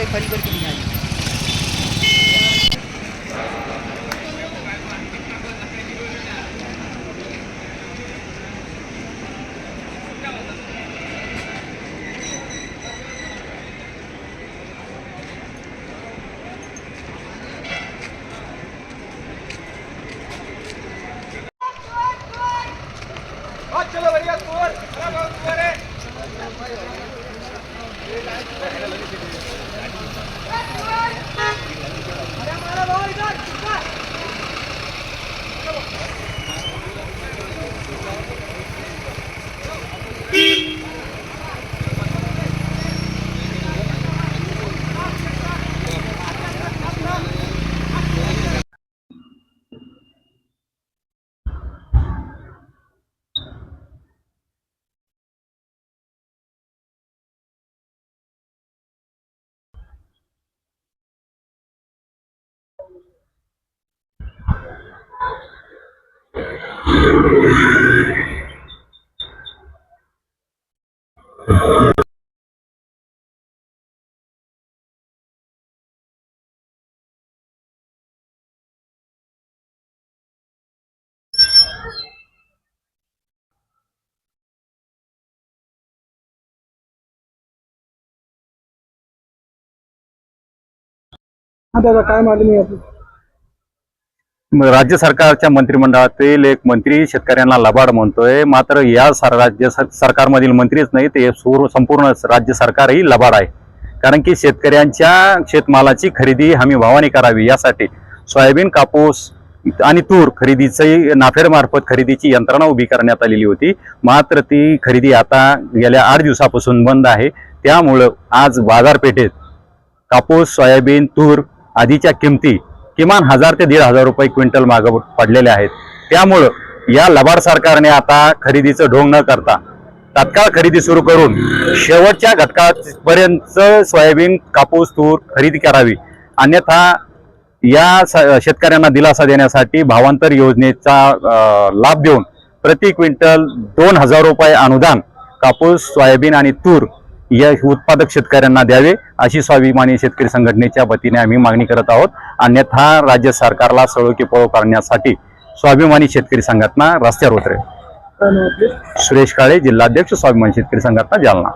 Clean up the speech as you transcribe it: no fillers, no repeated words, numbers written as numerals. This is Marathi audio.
एक खाली करके नहीं आई। चलो बढ़िया तोड़ तोड़ है अरे हमारा भाई इधर दादा काय मागणी आहे आपली? राज्य सरकारच्या मंत्रिमंडळातील एक मंत्री शेतकऱ्यांना लबाड म्हणतोय, मात्र या राज्य सरकारमधील मंत्रीच नाही, ते संपूर्ण राज्य सरकारही लबाड आहे. कारण की शेतकऱ्यांच्या शेतमालाची खरेदी हमी भावाने करावी यासाठी सोयाबीन, कापूस आणि तूर खरेदीची नाफेडमार्फत खरेदीची यंत्रणा उभी करण्यात आलेली होती. मात्र ती खरेदी आता गेल्या 8 दिवसापासून बंद आहे. त्यामुळं आज बाजारपेठेत कापूस, सोयाबीन, तूर आदीच्या किमती किमान 1000 ते 1500 रुपये क्विंटल मागे पडलेले आहेत. त्यामुळं या लबाड सरकारने आता खरेदीचं ढोंग न करता तात्काळ खरेदी सुरू करून शेवटच्या घटकापर्यंत सोयाबीन, कापूस, तूर खरेदी करावी. अन्यथा या शेतकऱ्यांना दिलासा देण्यासाठी भावांतर योजनेचा लाभ देऊन प्रति क्विंटल 2000 रुपये अनुदान कापूस, सोयाबीन आणि तूर या उत्पादक शेतकऱ्यांना द्यावे, अशी स्वाभिमानी शेतकरी संघटनेच्या वतीने आम्ही मागणी करत आहोत. अन्यथा राज्य सरकारला सळो की पळो करण्यासाठी स्वाभिमानी शेतकरी संघटना रस्त्यावर उतरेल. सुरेश काळे, जिल्हाध्यक्ष, स्वाभिमानी शेतकरी संघटना, जालना.